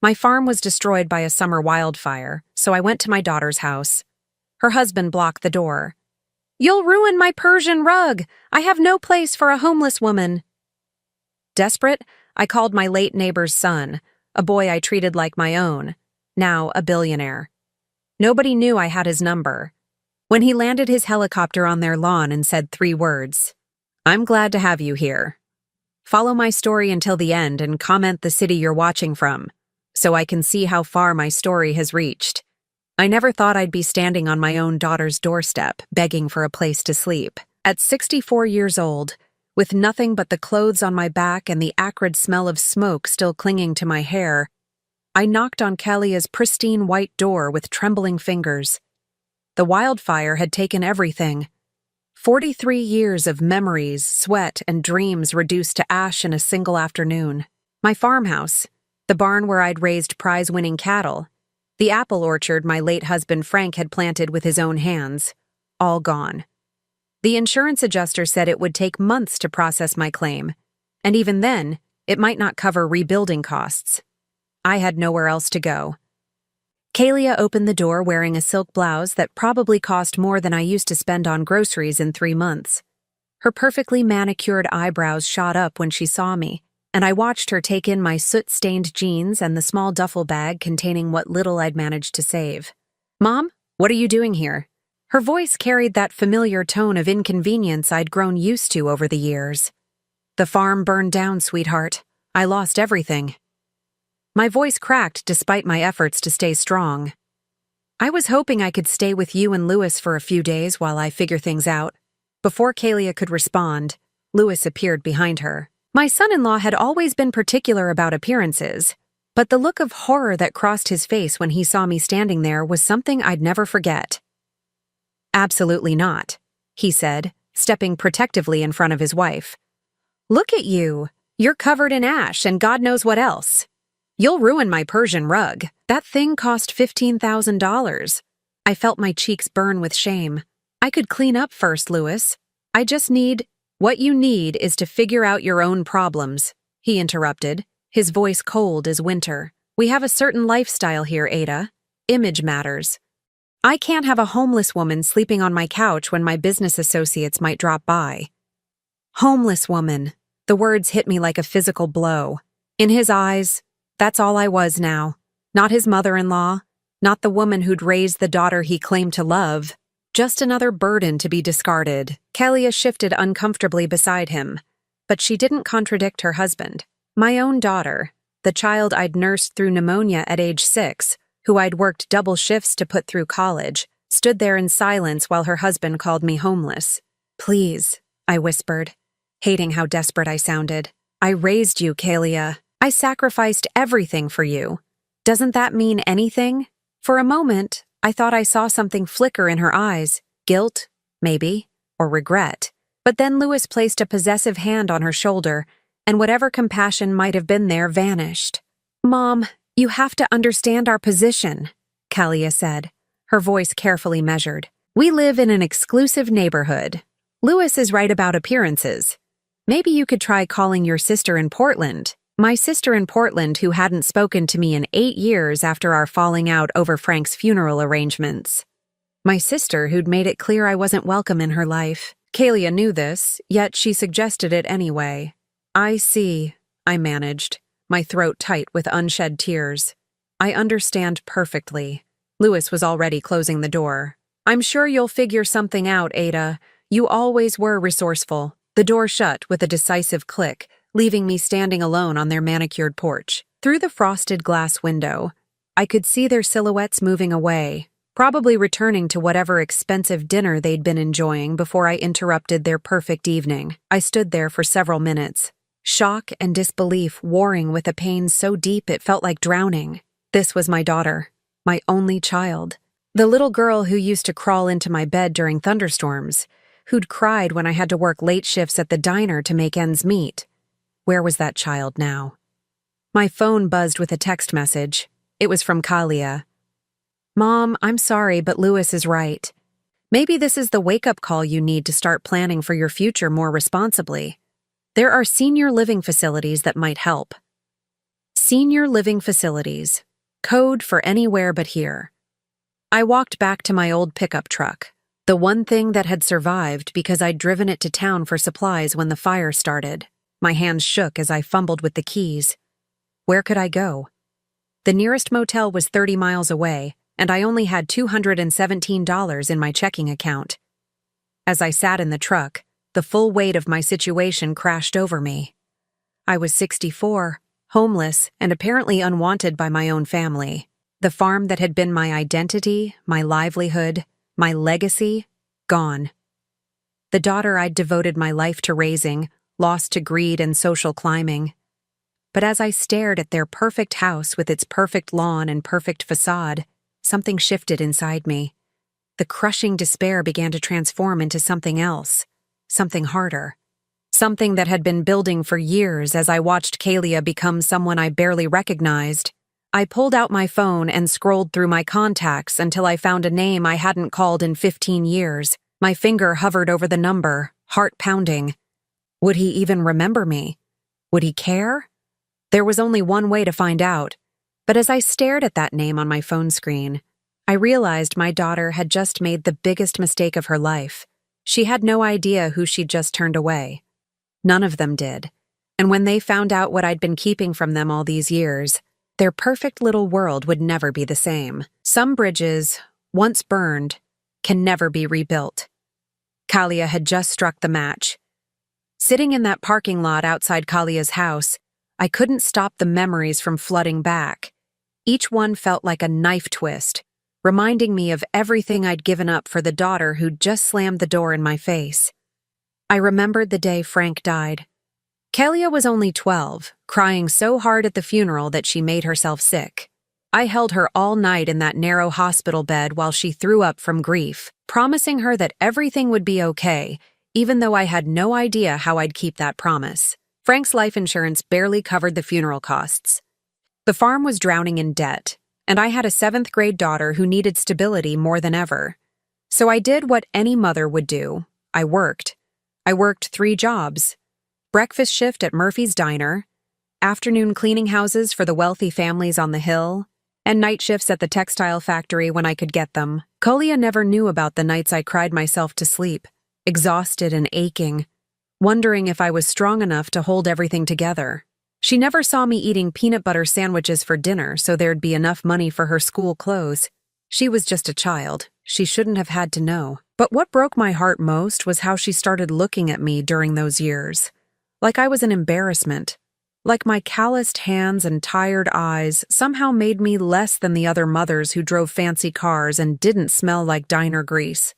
My farm was destroyed by a summer wildfire, so I went to my daughter's house. Her husband blocked the door. "You'll ruin my Persian rug. I have no place for a homeless woman." Desperate, I called my late neighbor's son, a boy I treated like my own, now a billionaire. Nobody knew I had his number. When he landed his helicopter on their lawn and said 3 words, "I'm glad to have you here. Follow my story until the end and comment the city you're watching from, so I can see how far my story has reached." I never thought I'd be standing on my own daughter's doorstep, begging for a place to sleep. At 64 years old, with nothing but the clothes on my back and the acrid smell of smoke still clinging to my hair, I knocked on Kalia's pristine white door with trembling fingers. The wildfire had taken everything. 43 years of memories, sweat, and dreams reduced to ash in a single afternoon. My farmhouse, the barn where I'd raised prize-winning cattle, the apple orchard my late husband Frank had planted with his own hands, all gone. The insurance adjuster said it would take months to process my claim, and even then, it might not cover rebuilding costs. I had nowhere else to go. Kalia opened the door wearing a silk blouse that probably cost more than I used to spend on groceries in 3 months. Her perfectly manicured eyebrows shot up when she saw me, and I watched her take in my soot-stained jeans and the small duffel bag containing what little I'd managed to save. "Mom, what are you doing here?" Her voice carried that familiar tone of inconvenience I'd grown used to over the years. "The farm burned down, sweetheart. I lost everything." My voice cracked despite my efforts to stay strong. "I was hoping I could stay with you and Louis for a few days while I figure things out." Before Kalia could respond, Louis appeared behind her. My son-in-law had always been particular about appearances, but the look of horror that crossed his face when he saw me standing there was something I'd never forget. "Absolutely not," he said, stepping protectively in front of his wife. "Look at you. You're covered in ash and God knows what else. You'll ruin my Persian rug. That thing cost $15,000. I felt my cheeks burn with shame. "I could clean up first, Louis. I just need—" "What you need is to figure out your own problems," he interrupted, his voice cold as winter. "We have a certain lifestyle here, Ada. Image matters. I can't have a homeless woman sleeping on my couch when my business associates might drop by." Homeless woman. The words hit me like a physical blow. In his eyes, that's all I was now. Not his mother-in-law, not the woman who'd raised the daughter he claimed to love. Just another burden to be discarded. Kalia shifted uncomfortably beside him, but she didn't contradict her husband. My own daughter, the child I'd nursed through pneumonia at age 6, who I'd worked double shifts to put through college, stood there in silence while her husband called me homeless. "Please," I whispered, hating how desperate I sounded. "I raised you, Kalia. I sacrificed everything for you. Doesn't that mean anything?" For a moment, I thought I saw something flicker in her eyes. Guilt, maybe, or regret. But then Louis placed a possessive hand on her shoulder, and whatever compassion might have been there vanished. "Mom, you have to understand our position," Kalia said, her voice carefully measured. "We live in an exclusive neighborhood. Louis is right about appearances. Maybe you could try calling your sister in Portland." My sister in Portland, who hadn't spoken to me in 8 years after our falling out over Frank's funeral arrangements. My sister who'd made it clear I wasn't welcome in her life. Kalia knew this, yet she suggested it anyway. "I see," I managed, my throat tight with unshed tears. "I understand perfectly." Louis was already closing the door. "I'm sure you'll figure something out, Ada. You always were resourceful." The door shut with a decisive click, leaving me standing alone on their manicured porch. Through the frosted glass window, I could see their silhouettes moving away, probably returning to whatever expensive dinner they'd been enjoying before I interrupted their perfect evening. I stood there for several minutes, shock and disbelief warring with a pain so deep it felt like drowning. This was my daughter, my only child. The little girl who used to crawl into my bed during thunderstorms, who'd cried when I had to work late shifts at the diner to make ends meet. Where was that child now? My phone buzzed with a text message. It was from Kalia. "Mom, I'm sorry, but Louis is right. Maybe this is the wake-up call you need to start planning for your future more responsibly. There are senior living facilities that might help." Senior living facilities. Code for anywhere but here. I walked back to my old pickup truck, the one thing that had survived because I'd driven it to town for supplies when the fire started. My hands shook as I fumbled with the keys. Where could I go? The nearest motel was 30 miles away, and I only had $217 in my checking account. As I sat in the truck, the full weight of my situation crashed over me. I was 64, homeless, and apparently unwanted by my own family. The farm that had been my identity, my livelihood, my legacy, gone. The daughter I'd devoted my life to raising, lost to greed and social climbing. But as I stared at their perfect house with its perfect lawn and perfect facade, something shifted inside me. The crushing despair began to transform into something else, something harder. Something that had been building for years as I watched Kalia become someone I barely recognized. I pulled out my phone and scrolled through my contacts until I found a name I hadn't called in 15 years. My finger hovered over the number, heart pounding. Would he even remember me? Would he care? There was only one way to find out. But as I stared at that name on my phone screen, I realized my daughter had just made the biggest mistake of her life. She had no idea who she'd just turned away. None of them did. And when they found out what I'd been keeping from them all these years, their perfect little world would never be the same. Some bridges, once burned, can never be rebuilt. Kalia had just struck the match. Sitting in that parking lot outside Kalia's house, I couldn't stop the memories from flooding back. Each one felt like a knife twist, reminding me of everything I'd given up for the daughter who'd just slammed the door in my face. I remembered the day Frank died. Kalia was only 12, crying so hard at the funeral that she made herself sick. I held her all night in that narrow hospital bed while she threw up from grief, promising her that everything would be okay, even though I had no idea how I'd keep that promise. Frank's life insurance barely covered the funeral costs. The farm was drowning in debt, and I had a 7th-grade daughter who needed stability more than ever. So I did what any mother would do. I worked. I worked 3 jobs. Breakfast shift at Murphy's Diner, afternoon cleaning houses for the wealthy families on the hill, and night shifts at the textile factory when I could get them. Kalia never knew about the nights I cried myself to sleep, exhausted and aching, wondering if I was strong enough to hold everything together. She never saw me eating peanut butter sandwiches for dinner so there'd be enough money for her school clothes. She was just a child. She shouldn't have had to know. But what broke my heart most was how she started looking at me during those years. Like I was an embarrassment. Like my calloused hands and tired eyes somehow made me less than the other mothers who drove fancy cars and didn't smell like diner grease.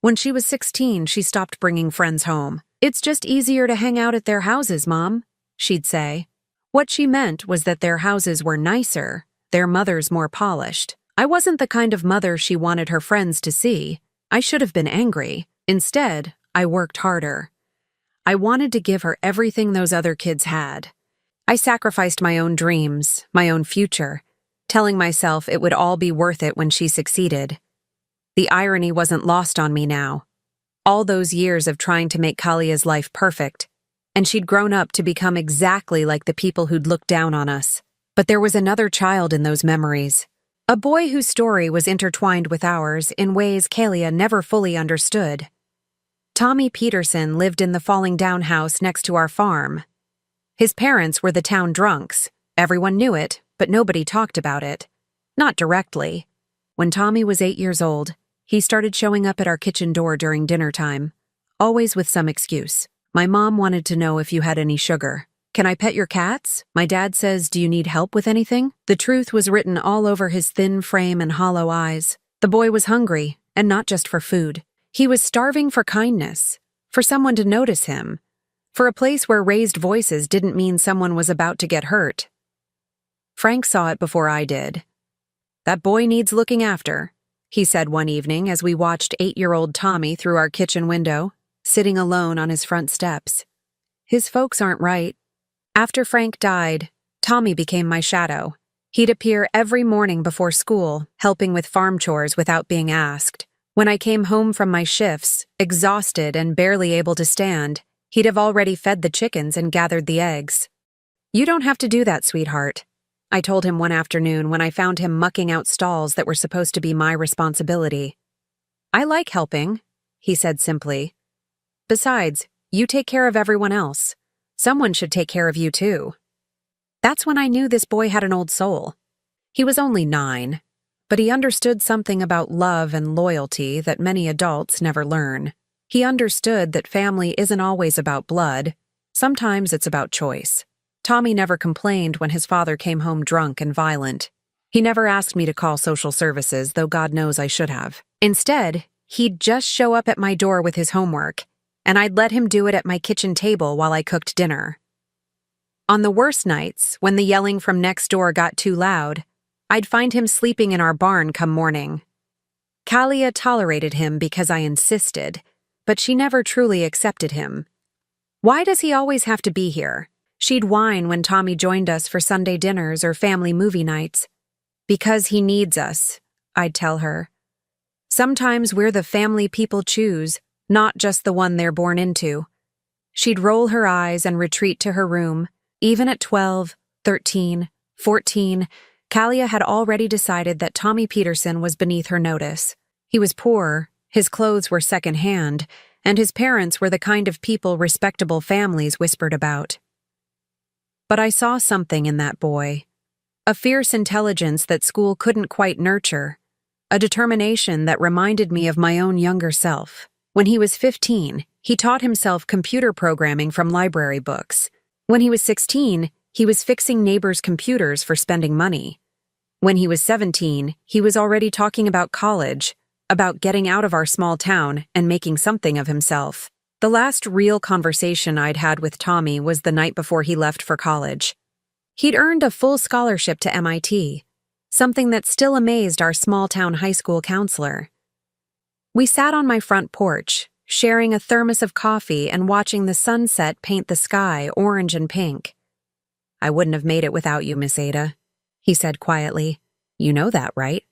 When she was 16, she stopped bringing friends home. "It's just easier to hang out at their houses, Mom," she'd say. What she meant was that their houses were nicer, their mothers more polished. I wasn't the kind of mother she wanted her friends to see. I should have been angry. Instead, I worked harder. I wanted to give her everything those other kids had. I sacrificed my own dreams, my own future, telling myself it would all be worth it when she succeeded. The irony wasn't lost on me now. All those years of trying to make Kalia's life perfect, and she'd grown up to become exactly like the people who'd looked down on us. But there was another child in those memories. A boy whose story was intertwined with ours in ways Kalia never fully understood. Tommy Peterson lived in the falling down house next to our farm. His parents were the town drunks. Everyone knew it, but nobody talked about it. Not directly. When Tommy was 8 years old, he started showing up at our kitchen door during dinner time, always with some excuse. My mom wanted to know if you had any sugar. Can I pet your cats? My dad says, do you need help with anything? The truth was written all over his thin frame and hollow eyes. The boy was hungry, and not just for food. He was starving for kindness, for someone to notice him, for a place where raised voices didn't mean someone was about to get hurt. Frank saw it before I did. That boy needs looking after, he said one evening as we watched 8-year-old Tommy through our kitchen window, sitting alone on his front steps. His folks aren't right. After Frank died, Tommy became my shadow. He'd appear every morning before school, helping with farm chores without being asked. When I came home from my shifts, exhausted and barely able to stand, he'd have already fed the chickens and gathered the eggs. You don't have to do that, sweetheart. I told him one afternoon when I found him mucking out stalls that were supposed to be my responsibility. I like helping, he said simply. Besides, you take care of everyone else. Someone should take care of you too. That's when I knew this boy had an old soul. He was only 9, but he understood something about love and loyalty that many adults never learn. He understood that family isn't always about blood. Sometimes it's about choice. Tommy never complained when his father came home drunk and violent. He never asked me to call social services, though God knows I should have. Instead, he'd just show up at my door with his homework, and I'd let him do it at my kitchen table while I cooked dinner. On the worst nights, when the yelling from next door got too loud, I'd find him sleeping in our barn come morning. Kalia tolerated him because I insisted, but she never truly accepted him. Why does he always have to be here? She'd whine when Tommy joined us for Sunday dinners or family movie nights. Because he needs us, I'd tell her. Sometimes we're the family people choose, not just the one they're born into. She'd roll her eyes and retreat to her room. Even at 12, 13, 14, Kalia had already decided that Tommy Peterson was beneath her notice. He was poor, his clothes were second-hand, and his parents were the kind of people respectable families whispered about. But I saw something in that boy. A fierce intelligence that school couldn't quite nurture. A determination that reminded me of my own younger self. When he was 15, he taught himself computer programming from library books. When he was 16, he was fixing neighbors' computers for spending money. When he was 17, he was already talking about college, about getting out of our small town and making something of himself. The last real conversation I'd had with Tommy was the night before he left for college. He'd earned a full scholarship to MIT, something that still amazed our small-town high school counselor. We sat on my front porch, sharing a thermos of coffee and watching the sunset paint the sky orange and pink. "I wouldn't have made it without you, Miss Ada," he said quietly. "You know that, right?"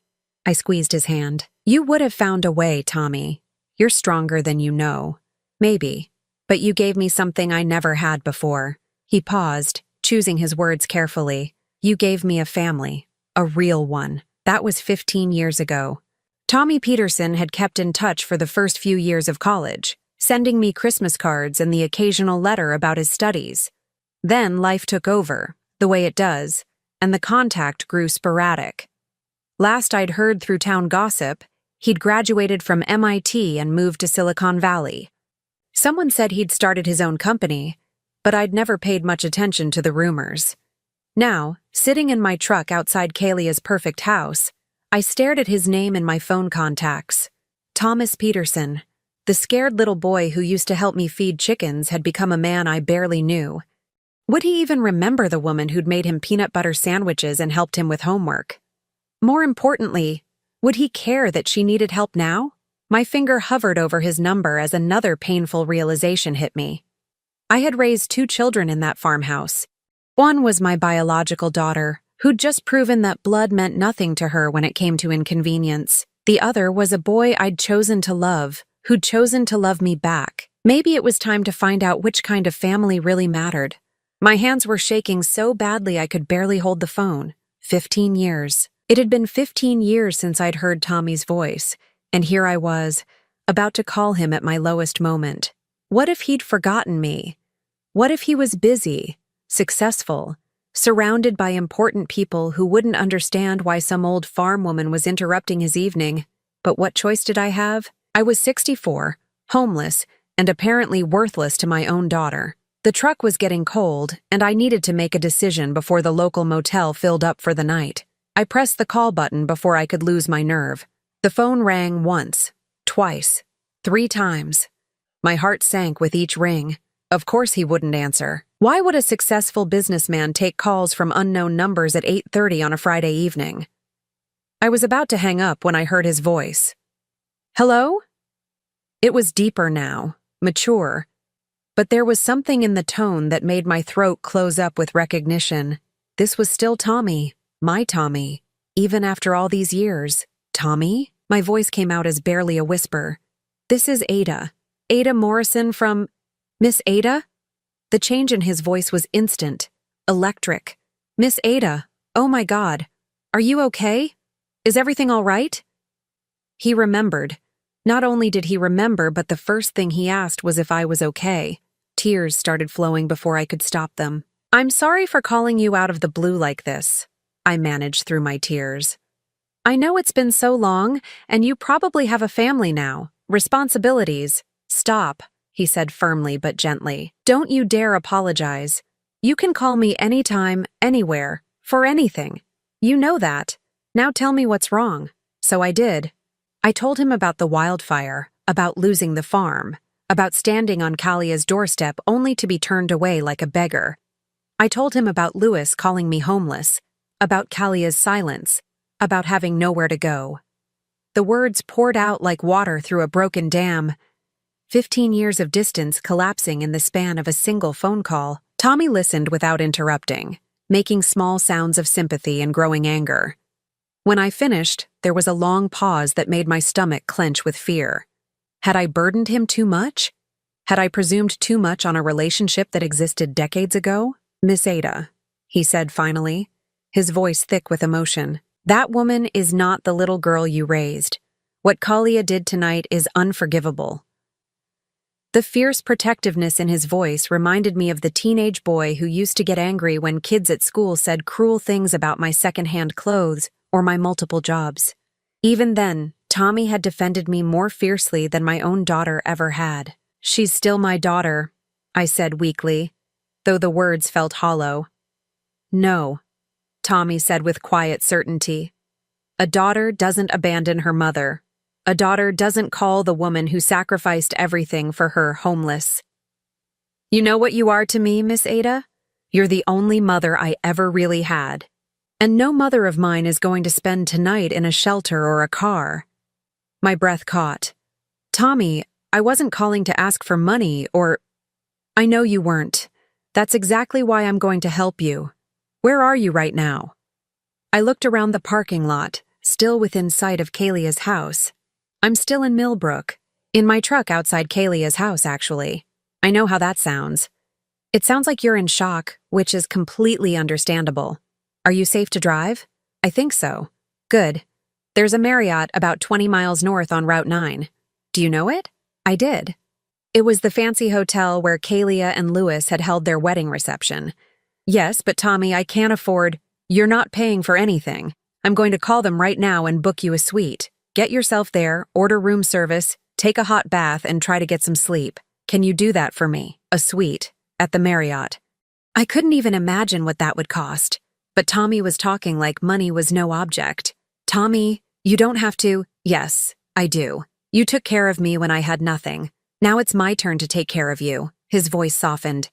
I squeezed his hand. "You would have found a way, Tommy. You're stronger than you know. Maybe. But you gave me something I never had before." He paused, choosing his words carefully. "You gave me a family. A real one. That was 15 years ago." Tommy Peterson had kept in touch for the first few years of college, sending me Christmas cards and the occasional letter about his studies. Then life took over, the way it does, and the contact grew sporadic. Last I'd heard through town gossip, he'd graduated from MIT and moved to Silicon Valley. Someone said he'd started his own company, but I'd never paid much attention to the rumors. Now, sitting in my truck outside Kalia's perfect house, I stared at his name in my phone contacts. Thomas Peterson. The scared little boy who used to help me feed chickens had become a man I barely knew. Would he even remember the woman who'd made him peanut butter sandwiches and helped him with homework? More importantly, would he care that she needed help now? My finger hovered over his number as another painful realization hit me. I had raised 2 children in that farmhouse. One was my biological daughter, who'd just proven that blood meant nothing to her when it came to inconvenience. The other was a boy I'd chosen to love, who'd chosen to love me back. Maybe it was time to find out which kind of family really mattered. My hands were shaking so badly I could barely hold the phone. 15 years. It had been 15 years since I'd heard Tommy's voice, and here I was, about to call him at my lowest moment. What if he'd forgotten me? What if he was busy, successful, surrounded by important people who wouldn't understand why some old farm woman was interrupting his evening? But what choice did I have? I was 64, homeless, and apparently worthless to my own daughter. The truck was getting cold, and I needed to make a decision before the local motel filled up for the night. I pressed the call button before I could lose my nerve. The phone rang once, twice, 3 times. My heart sank with each ring. Of course he wouldn't answer. Why would a successful businessman take calls from unknown numbers at 8:30 on a Friday evening? I was about to hang up when I heard his voice. "Hello?" It was deeper now, mature, but there was something in the tone that made my throat close up with recognition. This was still Tommy, my Tommy, even after all these years. "Tommy?" My voice came out as barely a whisper. "This is Ada. Ada Morrison from... Miss Ada?" The change in his voice was instant, electric. "Miss Ada, "Oh my God. Are you okay? Is everything all right?" He remembered. Not only did he remember, but the first thing he asked was if I was okay. Tears started flowing before I could stop them. "I'm sorry for calling you out of the blue like this," I managed through my tears. "I know it's been so long, and you probably have a family now, responsibilities." "Stop," he said firmly but gently. "Don't you dare apologize. You can call me anytime, anywhere, for anything. You know that. Now tell me what's wrong." So I did. I told him about the wildfire, about losing the farm, about standing on Kalia's doorstep only to be turned away like a beggar. I told him about Louis calling me homeless, about Kalia's silence, about having nowhere to go. The words poured out like water through a broken dam. 15 years of distance collapsing in the span of a single phone call. Tommy listened without interrupting, making small sounds of sympathy and growing anger. When I finished, there was a long pause that made my stomach clench with fear. Had I burdened him too much? Had I presumed too much on a relationship that existed decades ago? "Miss Ada," he said finally, his voice thick with emotion, "that woman is not the little girl you raised. What Kalia did tonight is unforgivable." The fierce protectiveness in his voice reminded me of the teenage boy who used to get angry when kids at school said cruel things about my secondhand clothes or my multiple jobs. Even then, Tommy had defended me more fiercely than my own daughter ever had. "She's still my daughter," I said weakly, though the words felt hollow. "No," Tommy said with quiet certainty. "A daughter doesn't abandon her mother. A daughter doesn't call the woman who sacrificed everything for her homeless. You know what you are to me, Miss Ada? You're the only mother I ever really had. And no mother of mine is going to spend tonight in a shelter or a car." My breath caught. "Tommy, I wasn't calling to ask for money or—" "I know you weren't. That's exactly why I'm going to help you. Where are you right now?" I looked around the parking lot, still within sight of Kalia's house. "I'm still in Millbrook. In my truck outside Kalia's house, actually. I know how that sounds. It sounds like you're in shock, which is completely understandable. Are you safe to drive?" "I think so." "Good. There's a Marriott about 20 miles north on Route 9. Do you know it?" I did. It was the fancy hotel where Kalia and Louis had held their wedding reception. "Yes, but Tommy, I can't afford—" "You're not paying for anything. I'm going to call them right now and book you a suite. Get yourself there, order room service, take a hot bath, and try to get some sleep. Can you do that for me? A suite at the Marriott." I couldn't even imagine what that would cost. But Tommy was talking like money was no object. "Tommy, you don't have to—" "Yes, I do. You took care of me when I had nothing. Now it's my turn to take care of you." His voice softened.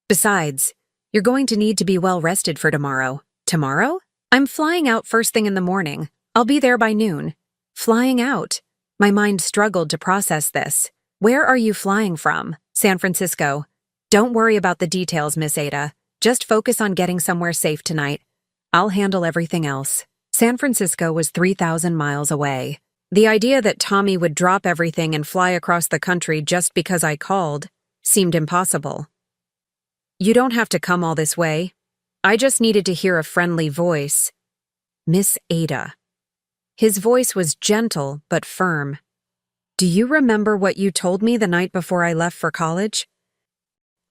"Besides, you're going to need to be well rested for tomorrow." "Tomorrow? I'm flying out first thing in the morning. I'll be there by noon." "Flying out?" My mind struggled to process this. "Where are you flying from?" "San Francisco." "Don't worry about the details, Miss Ada. Just focus on getting somewhere safe tonight. I'll handle everything else." San Francisco was 3,000 miles away. The idea that Tommy would drop everything and fly across the country just because I called seemed impossible. "You don't have to come all this way. I just needed to hear a friendly voice." "Miss Ada." His voice was gentle but firm. "Do you remember what you told me the night before I left for college?"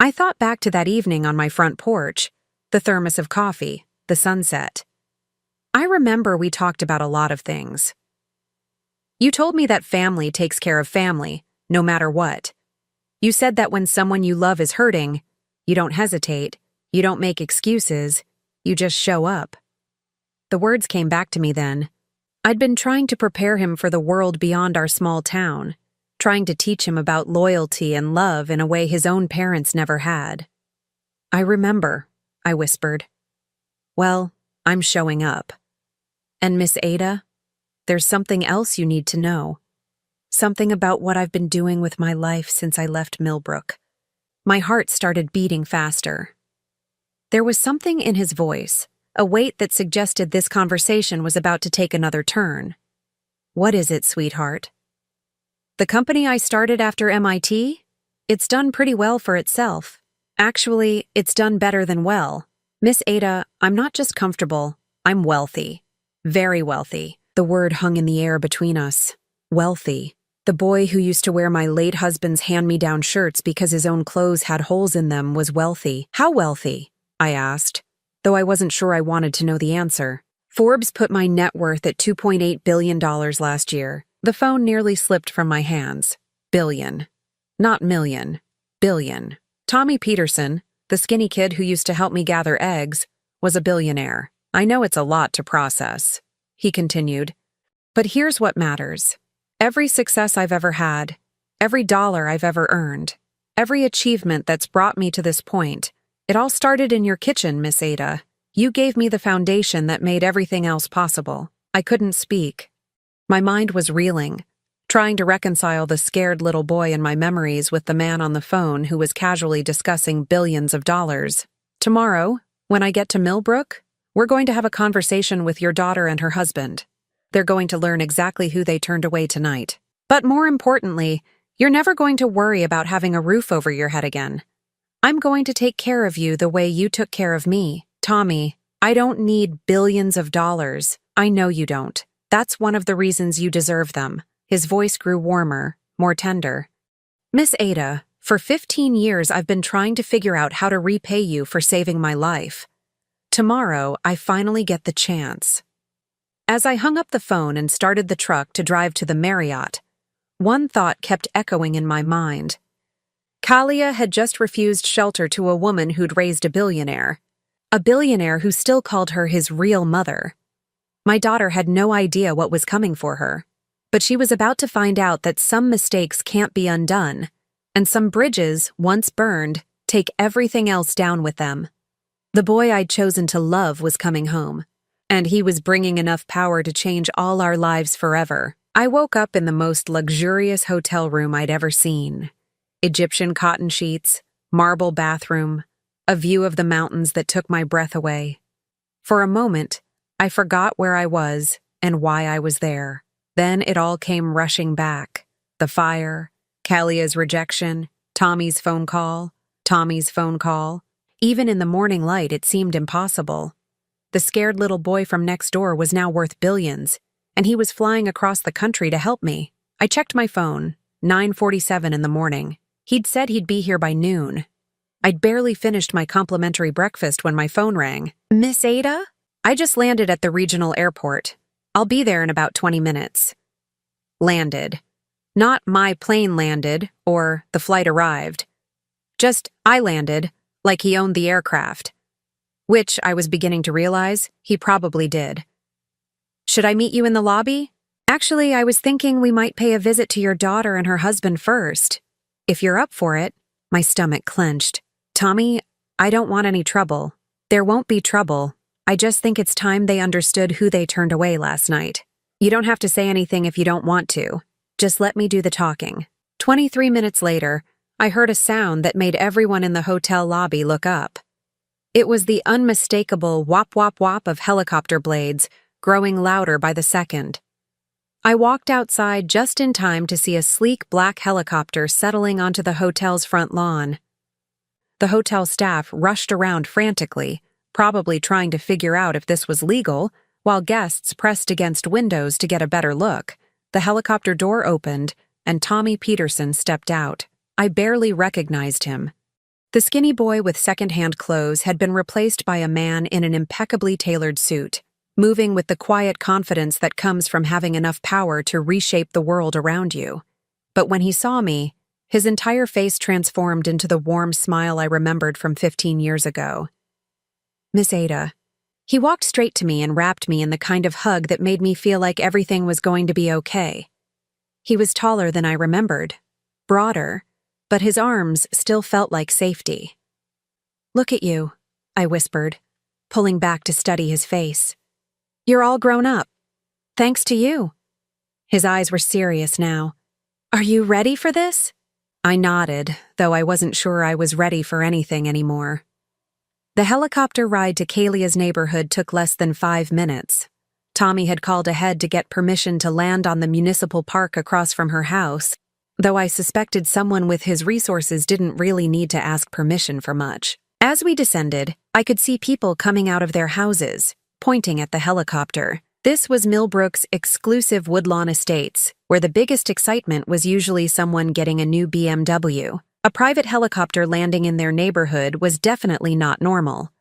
I thought back to that evening on my front porch, the thermos of coffee, the sunset. I remember we talked about a lot of things. "You told me that family takes care of family, no matter what. You said that when someone you love is hurting, you don't hesitate, you don't make excuses, you just show up." The words came back to me then. I'd been trying to prepare him for the world beyond our small town, trying to teach him about loyalty and love in a way his own parents never had. "I remember," I whispered. "Well, I'm showing up. And Miss Ada, there's something else you need to know. Something about what I've been doing with my life since I left Millbrook." My heart started beating faster. There was something in his voice, a weight that suggested this conversation was about to take another turn. "What is it, sweetheart?" "The company I started after MIT? It's done pretty well for itself. Actually, it's done better than well. Miss Ada, I'm not just comfortable, I'm wealthy. Very wealthy. The word hung in the air between us. Wealthy. The boy who used to wear my late husband's hand-me-down shirts because his own clothes had holes in them was wealthy. How wealthy? I asked, though I wasn't sure I wanted to know the answer. Forbes put my net worth at $2.8 billion last year. The phone nearly slipped from my hands. Billion. Not million. Billion. Tommy Peterson, the skinny kid who used to help me gather eggs, was a billionaire. I know it's a lot to process, he continued. But here's what matters. Every success I've ever had, every dollar I've ever earned, every achievement that's brought me to this point, it all started in your kitchen, Miss Ada. You gave me the foundation that made everything else possible. I couldn't speak. My mind was reeling, trying to reconcile the scared little boy in my memories with the man on the phone who was casually discussing billions of dollars. Tomorrow, when I get to Millbrook, we're going to have a conversation with your daughter and her husband. They're going to learn exactly who they turned away tonight. But more importantly, you're never going to worry about having a roof over your head again. I'm going to take care of you the way you took care of me. Tommy, I don't need billions of dollars. I know you don't. That's one of the reasons you deserve them. His voice grew warmer, more tender. Miss Ada, for 15 years I've been trying to figure out how to repay you for saving my life. Tomorrow, I finally get the chance. As I hung up the phone and started the truck to drive to the Marriott, one thought kept echoing in my mind. Kalia had just refused shelter to a woman who'd raised a billionaire who still called her his real mother. My daughter had no idea what was coming for her, but she was about to find out that some mistakes can't be undone, and some bridges, once burned, take everything else down with them. The boy I'd chosen to love was coming home, and he was bringing enough power to change all our lives forever. I woke up in the most luxurious hotel room I'd ever seen. Egyptian cotton sheets, marble bathroom, a view of the mountains that took my breath away. For a moment, I forgot where I was and why I was there. Then it all came rushing back. The fire, Kalia's rejection, Tommy's phone call. Even in the morning light, it seemed impossible. The scared little boy from next door was now worth billions, and he was flying across the country to help me. I checked my phone, 9:47 in the morning. He'd said he'd be here by noon. I'd barely finished my complimentary breakfast when my phone rang. Miss Ada? I just landed at the regional airport. I'll be there in about 20 minutes. Landed. Not my plane landed, or the flight arrived. Just I landed, like he owned the aircraft. Which, I was beginning to realize, he probably did. Should I meet you in the lobby? Actually, I was thinking we might pay a visit to your daughter and her husband first. If you're up for it. My stomach clenched. Tommy, I don't want any trouble. There won't be trouble. I just think it's time they understood who they turned away last night. You don't have to say anything if you don't want to. Just let me do the talking. 23 minutes later, I heard a sound that made everyone in the hotel lobby look up. It was the unmistakable whop-whop-whop of helicopter blades, growing louder by the second. I walked outside just in time to see a sleek black helicopter settling onto the hotel's front lawn. The hotel staff rushed around frantically, probably trying to figure out if this was legal, while guests pressed against windows to get a better look. The helicopter door opened, and Tommy Peterson stepped out. I barely recognized him. The skinny boy with second-hand clothes had been replaced by a man in an impeccably tailored suit, moving with the quiet confidence that comes from having enough power to reshape the world around you. But when he saw me, his entire face transformed into the warm smile I remembered from 15 years ago. Miss Ada. He walked straight to me and wrapped me in the kind of hug that made me feel like everything was going to be okay. He was taller than I remembered, broader, but his arms still felt like safety. Look at you, I whispered, pulling back to study his face. You're all grown up. Thanks to you. His eyes were serious now. Are you ready for this? I nodded, though I wasn't sure I was ready for anything anymore. The helicopter ride to Kalia's neighborhood took less than 5 minutes. Tommy had called ahead to get permission to land on the municipal park across from her house, though I suspected someone with his resources didn't really need to ask permission for much. As we descended, I could see people coming out of their houses, pointing at the helicopter. This was Millbrook's exclusive Woodlawn Estates, where the biggest excitement was usually someone getting a new BMW. A private helicopter landing in their neighborhood was definitely not normal.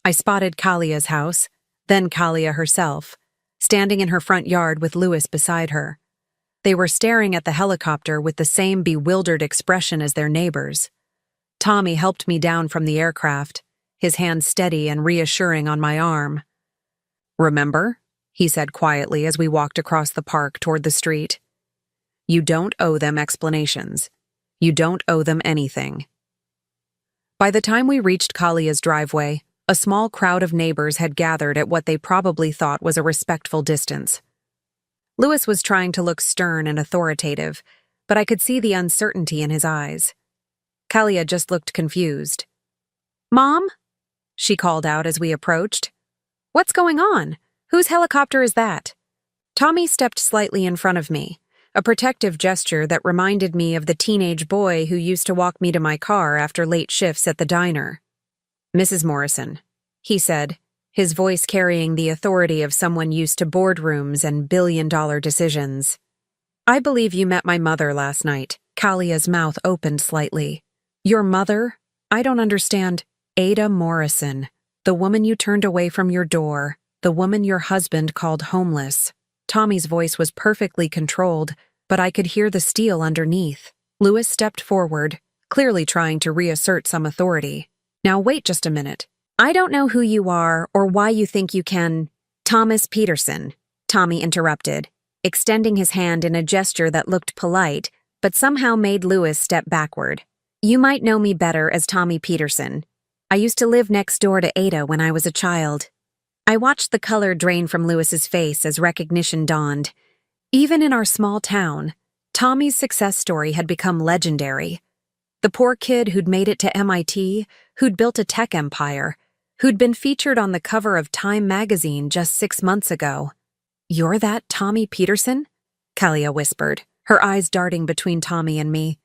I spotted Kalia's house, then Kalia herself, standing in her front yard with Louis beside her. They were staring at the helicopter with the same bewildered expression as their neighbors. Tommy helped me down from the aircraft, his hand steady and reassuring on my arm. "Remember?" he said quietly as we walked across the park toward the street. "You don't owe them explanations. You don't owe them anything." By the time we reached Kalia's driveway, a small crowd of neighbors had gathered at what they probably thought was a respectful distance. Louis was trying to look stern and authoritative, but I could see the uncertainty in his eyes. Kalia just looked confused. "Mom?" she called out as we approached. "What's going on? Whose helicopter is that?" Tommy stepped slightly in front of me, a protective gesture that reminded me of the teenage boy who used to walk me to my car after late shifts at the diner. "Mrs. Morrison," he said, his voice carrying the authority of someone used to boardrooms and billion-dollar decisions. "I believe you met my mother last night." Kalia's mouth opened slightly. "Your mother? I don't understand." "Ada Morrison, the woman you turned away from your door, the woman your husband called homeless." Tommy's voice was perfectly controlled, but I could hear the steel underneath. Louis stepped forward, clearly trying to reassert some authority. "Now wait just a minute. I don't know who you are or why you think you can—" "Thomas Peterson," Tommy interrupted, extending his hand in a gesture that looked polite, but somehow made Louis step backward. "You might know me better as Tommy Peterson. I used to live next door to Ada when I was a child." I watched the color drain from Louis's face as recognition dawned. Even in our small town, Tommy's success story had become legendary. The poor kid who'd made it to MIT, who'd built a tech empire, who'd been featured on the cover of Time magazine just 6 months ago. "You're that Tommy Peterson?" Kalia whispered, her eyes darting between Tommy and me.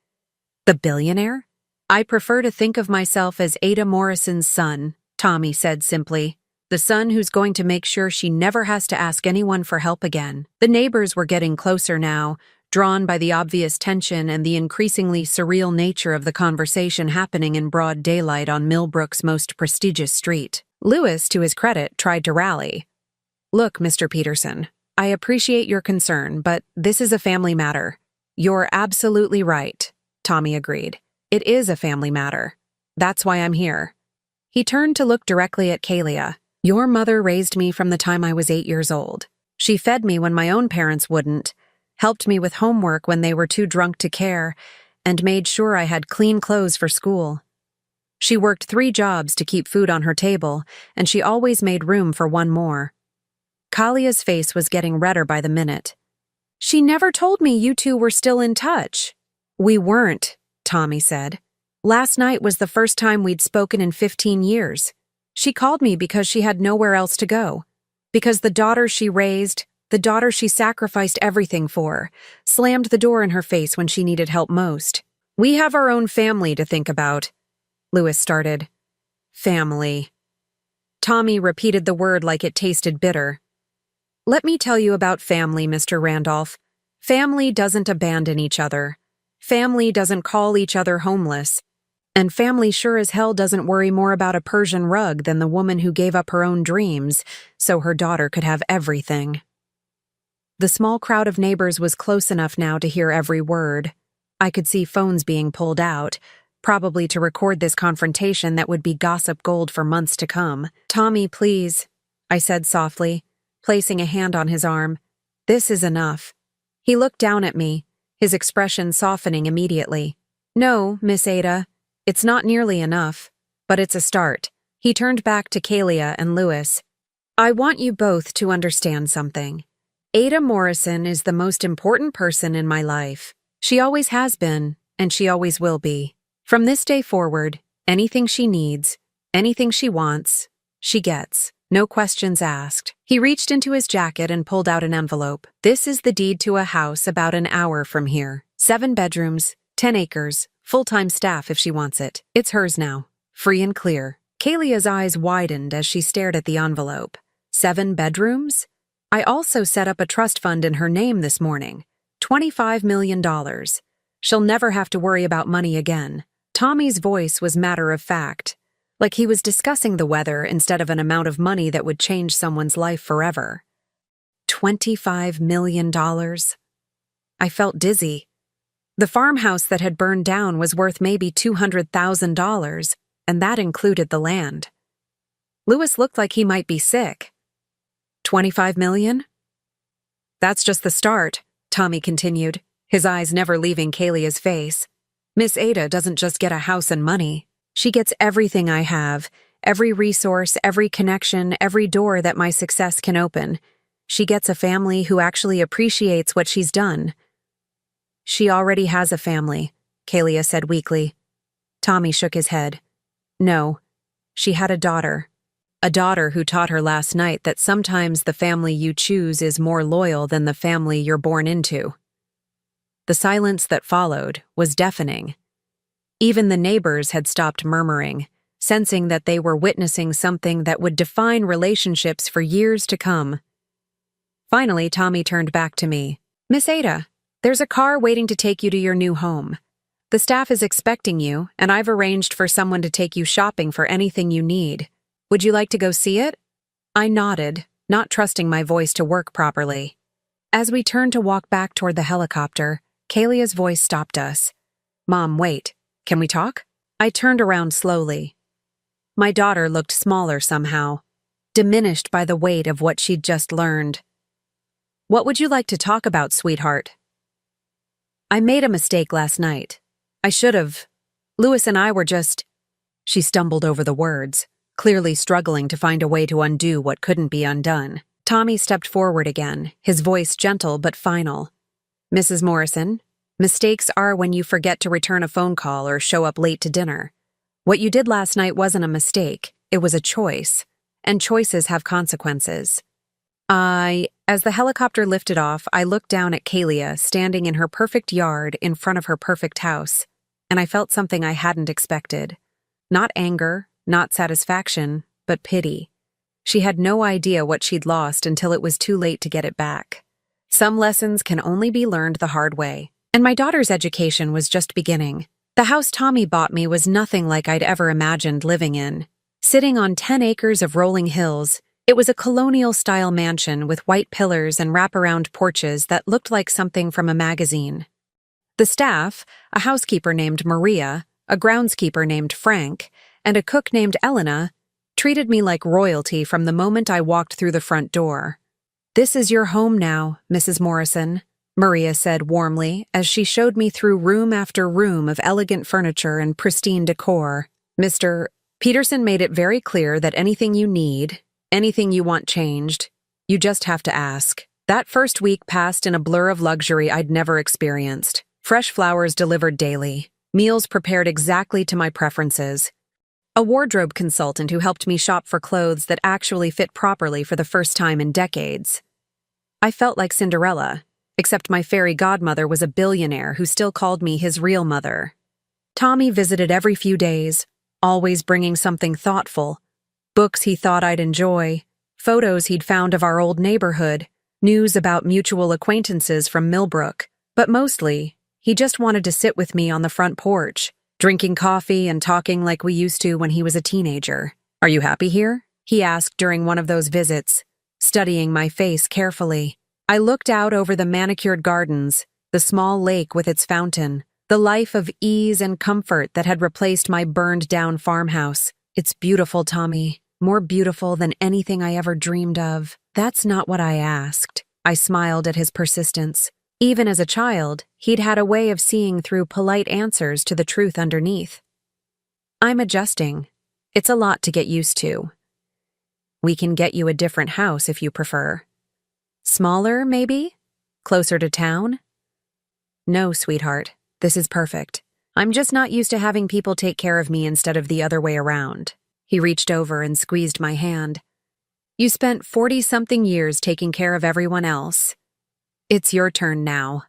"The billionaire?" "I prefer to think of myself as Ada Morrison's son," Tommy said simply. "The son who's going to make sure she never has to ask anyone for help again." The neighbors were getting closer now, drawn by the obvious tension and the increasingly surreal nature of the conversation happening in broad daylight on Millbrook's most prestigious street. Louis, to his credit, tried to rally. "Look, Mr. Peterson, I appreciate your concern, but this is a family matter." "You're absolutely right," Tommy agreed. "It is a family matter. That's why I'm here." He turned to look directly at Kalia. "Your mother raised me from the time I was 8 years old. She fed me when my own parents wouldn't, helped me with homework when they were too drunk to care, and made sure I had clean clothes for school. She worked 3 jobs to keep food on her table, and she always made room for one more." Kalia's face was getting redder by the minute. "She never told me you two were still in touch." "We weren't," Tommy said. "Last night was the first time we'd spoken in 15 years. She called me because she had nowhere else to go. Because the daughter she raised, the daughter she sacrificed everything for, slammed the door in her face when she needed help most. We have our own family to think about." Louis started. "Family." Tommy repeated the word like it tasted bitter. "Let me tell you about family, Mr. Randolph. Family doesn't abandon each other. Family doesn't call each other homeless. And family sure as hell doesn't worry more about a Persian rug than the woman who gave up her own dreams so her daughter could have everything." The small crowd of neighbors was close enough now to hear every word. I could see phones being pulled out, probably to record this confrontation that would be gossip gold for months to come. "Tommy, please," I said softly, placing a hand on his arm. "This is enough." He looked down at me, his expression softening immediately. "No, Miss Ada. It's not nearly enough, but it's a start." He turned back to Kalia and Louis. "I want you both to understand something. Ada Morrison is the most important person in my life. She always has been, and she always will be. From this day forward, anything she needs, anything she wants, she gets. No questions asked." He reached into his jacket and pulled out an envelope. "This is the deed to a house about an hour from here. 7 bedrooms, 10 acres, full-time staff if she wants it. It's hers now, free and clear." Kalia's eyes widened as she stared at the envelope. 7 bedrooms? I also set up a trust fund in her name this morning. $25 million. She'll never have to worry about money again. Tommy's voice was matter of fact, like he was discussing the weather instead of an amount of money that would change someone's life forever. $25 million. I felt dizzy. The farmhouse that had burned down was worth maybe $200,000, and that included the land. Louis looked like he might be sick. 25 million? That's just the start, Tommy continued, his eyes never leaving Kalia's face. Miss Ada doesn't just get a house and money. She gets everything I have, every resource, every connection, every door that my success can open. She gets a family who actually appreciates what she's done. She already has a family, Kalia said weakly. Tommy shook his head. No, she had a daughter. A daughter who taught her last night that sometimes the family you choose is more loyal than the family you're born into. The silence that followed was deafening. Even the neighbors had stopped murmuring, sensing that they were witnessing something that would define relationships for years to come. Finally, Tommy turned back to me. Miss Ada, there's a car waiting to take you to your new home. The staff is expecting you, and I've arranged for someone to take you shopping for anything you need. Would you like to go see it? I nodded, not trusting my voice to work properly. As we turned to walk back toward the helicopter, Kalia's voice stopped us. Mom, wait. Can we talk? I turned around slowly. My daughter looked smaller somehow, diminished by the weight of what she'd just learned. What would you like to talk about, sweetheart? I made a mistake last night. I should have. Louis and I were just... She stumbled over the words, clearly struggling to find a way to undo what couldn't be undone. Tommy stepped forward again, his voice gentle but final. Mrs. Morrison, mistakes are when you forget to return a phone call or show up late to dinner. What you did last night wasn't a mistake, it was a choice, and choices have consequences. As the helicopter lifted off, I looked down at Kalia standing in her perfect yard in front of her perfect house, and I felt something I hadn't expected. Not anger, not satisfaction, but pity. She had no idea what she'd lost until it was too late to get it back. Some lessons can only be learned the hard way, and my daughter's education was just beginning. The house Tommy bought me was nothing like I'd ever imagined living in. Sitting on 10 acres of rolling hills, it was a colonial-style mansion with white pillars and wraparound porches that looked like something from a magazine. The staff, a housekeeper named Maria, a groundskeeper named Frank, and a cook named Elena, treated me like royalty from the moment I walked through the front door. This is your home now, Mrs. Morrison, Maria said warmly as she showed me through room after room of elegant furniture and pristine decor. Mr. Peterson made it very clear that anything you need, anything you want changed, you just have to ask. That first week passed in a blur of luxury I'd never experienced. Fresh flowers delivered daily, meals prepared exactly to my preferences. A wardrobe consultant who helped me shop for clothes that actually fit properly for the first time in decades. I felt like Cinderella, except my fairy godmother was a billionaire who still called me his real mother. Tommy visited every few days, always bringing something thoughtful. Books he thought I'd enjoy, photos he'd found of our old neighborhood, news about mutual acquaintances from Millbrook. But mostly, he just wanted to sit with me on the front porch, drinking coffee and talking like we used to when he was a teenager. Are you happy here? He asked during one of those visits, studying my face carefully. I looked out over the manicured gardens, the small lake with its fountain, the life of ease and comfort that had replaced my burned-down farmhouse. It's beautiful, Tommy. More beautiful than anything I ever dreamed of. That's not what I asked. I smiled at his persistence. Even as a child, he'd had a way of seeing through polite answers to the truth underneath. I'm adjusting. It's a lot to get used to. We can get you a different house if you prefer. Smaller, maybe? Closer to town? No, sweetheart. This is perfect. I'm just not used to having people take care of me instead of the other way around. He reached over and squeezed my hand. You spent 40-something years taking care of everyone else. It's your turn now.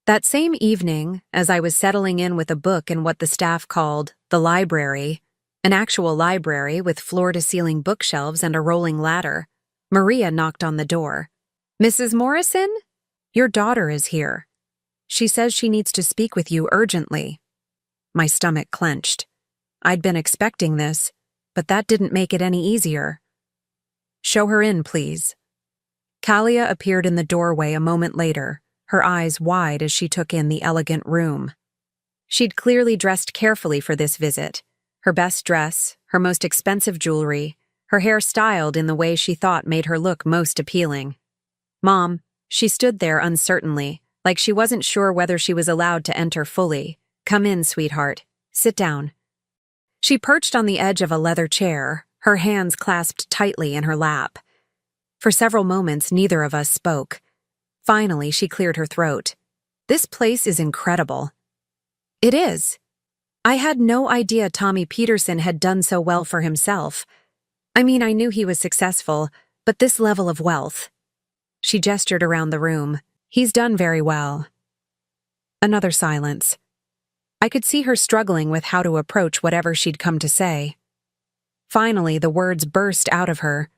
That same evening, as I was settling in with a book in what the staff called the library, an actual library with floor-to-ceiling bookshelves and a rolling ladder, Maria knocked on the door. "Mrs. Morrison? Your daughter is here. She says she needs to speak with you urgently." My stomach clenched. I'd been expecting this, but that didn't make it any easier. "Show her in, please." Kalia appeared in the doorway a moment later, her eyes wide as she took in the elegant room. She'd clearly dressed carefully for this visit. Her best dress, her most expensive jewelry, her hair styled in the way she thought made her look most appealing. "Mom," she stood there uncertainly, like she wasn't sure whether she was allowed to enter fully. "Come in, sweetheart. Sit down." She perched on the edge of a leather chair, her hands clasped tightly in her lap. For several moments, neither of us spoke. Finally, she cleared her throat. "This place is incredible." "It is. I had no idea Tommy Peterson had done so well for himself. I mean, I knew he was successful, but this level of wealth." She gestured around the room. "He's done very well." Another silence. I could see her struggling with how to approach whatever she'd come to say. Finally, the words burst out of her.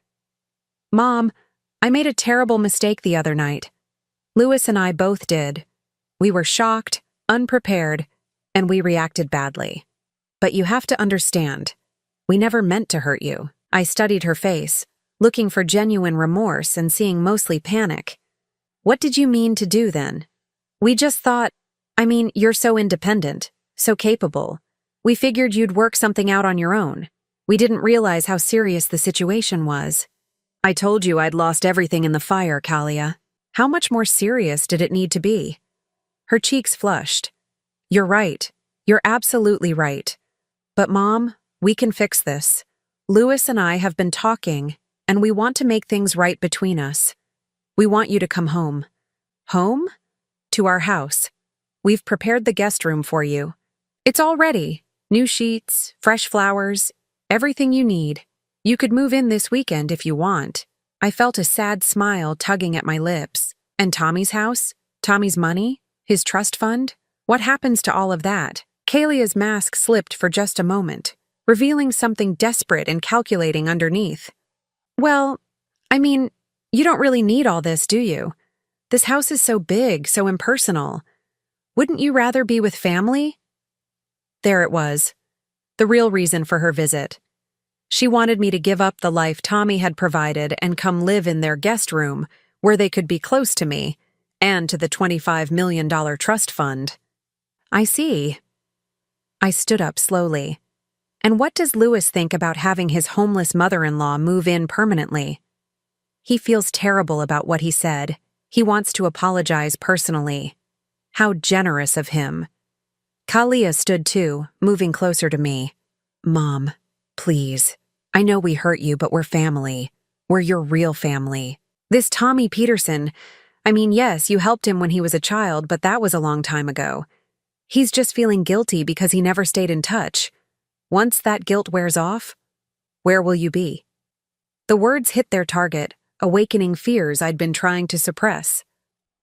"Mom, I made a terrible mistake the other night. Louis and I both did. We were shocked, unprepared, and we reacted badly. But you have to understand, we never meant to hurt you." I studied her face, looking for genuine remorse and seeing mostly panic. "What did you mean to do then?" "We just thought, you're so independent, so capable. We figured you'd work something out on your own. We didn't realize how serious the situation was." "I told you I'd lost everything in the fire, Kalia. How much more serious did it need to be?" Her cheeks flushed. "You're right. You're absolutely right. But Mom, we can fix this. Louis and I have been talking, and we want to make things right between us. We want you to come home." "Home?" "To our house. We've prepared the guest room for you. It's all ready. New sheets, fresh flowers, everything you need. You could move in this weekend if you want." I felt a sad smile tugging at my lips. "And Tommy's house? Tommy's money? His trust fund? What happens to all of that?" Kalia's mask slipped for just a moment, revealing something desperate and calculating underneath. "Well, you don't really need all this, do you? This house is so big, so impersonal. Wouldn't you rather be with family?" There it was, the real reason for her visit. She wanted me to give up the life Tommy had provided and come live in their guest room, where they could be close to me, and to the $25 million trust fund. "I see." I stood up slowly. "And what does Louis think about having his homeless mother-in-law move in permanently?" "He feels terrible about what he said. He wants to apologize personally." "How generous of him." Kalia stood too, moving closer to me. "Mom, please. I know we hurt you, but we're family. We're your real family. This Tommy Peterson, yes, you helped him when he was a child, but that was a long time ago. He's just feeling guilty because he never stayed in touch. Once that guilt wears off, where will you be?" The words hit their target, awakening fears I'd been trying to suppress.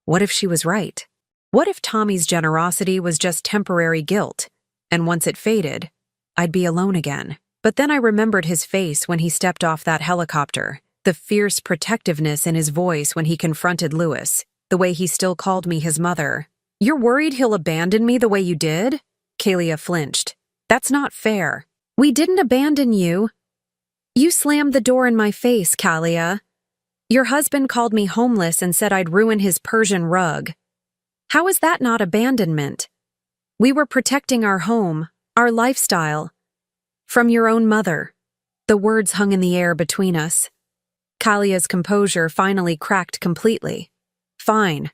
What if she was right? What if Tommy's generosity was just temporary guilt, and once it faded, I'd be alone again? But then I remembered his face when he stepped off that helicopter, the fierce protectiveness in his voice when he confronted Louis, the way he still called me his mother. "You're worried he'll abandon me the way you did?" Kalia flinched. "That's not fair." "We didn't abandon you. You slammed the door in my face, Kalia. Your husband called me homeless and said I'd ruin his Persian rug. How is that not abandonment? We were protecting our home, our lifestyle. From your own mother." The words hung in the air between us. Kalia's composure finally cracked completely. "Fine.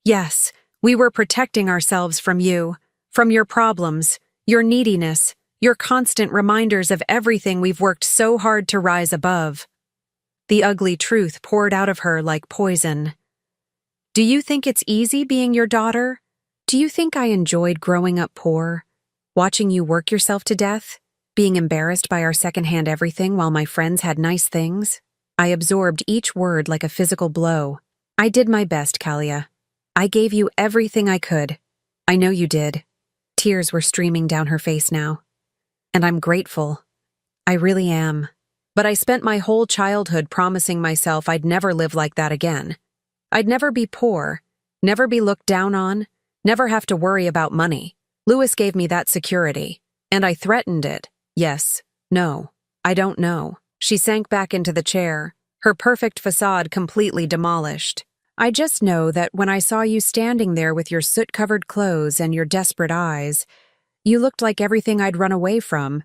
Yes, we were protecting ourselves from you, from your problems, your neediness, your constant reminders of everything we've worked so hard to rise above." The ugly truth poured out of her like poison. "Do you think it's easy being your daughter? Do you think I enjoyed growing up poor, watching you work yourself to death, being embarrassed by our secondhand everything while my friends had nice things?" I absorbed each word like a physical blow. "I did my best, Kalia. I gave you everything I could. I know you did." Tears were streaming down her face now. "And I'm grateful. I really am." But I spent my whole childhood promising myself I'd never live like that again. I'd never be poor, never be looked down on, never have to worry about money. Louis gave me that security, and I threatened it. Yes, no, I don't know. She sank back into the chair, her perfect facade completely demolished. I just know that when I saw you standing there with your soot-covered clothes and your desperate eyes, you looked like everything I'd run away from,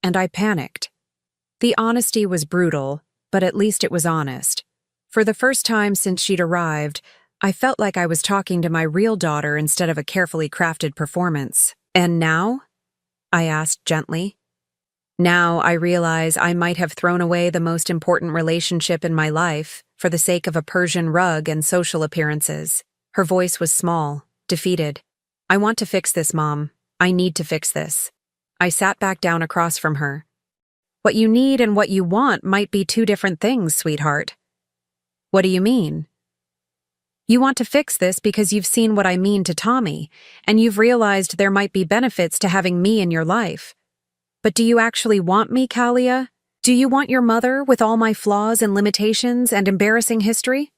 and I panicked. The honesty was brutal, but at least it was honest. For the first time since she'd arrived, I felt like I was talking to my real daughter instead of a carefully crafted performance. And now? I asked gently. Now I realize I might have thrown away the most important relationship in my life for the sake of a Persian rug and social appearances. Her voice was small, defeated. I want to fix this, Mom. I need to fix this. I sat back down across from her. What you need and what you want might be two different things, sweetheart. What do you mean? You want to fix this because you've seen what I mean to Tommy, and you've realized there might be benefits to having me in your life. But do you actually want me, Kalia? Do you want your mother with all my flaws and limitations and embarrassing history?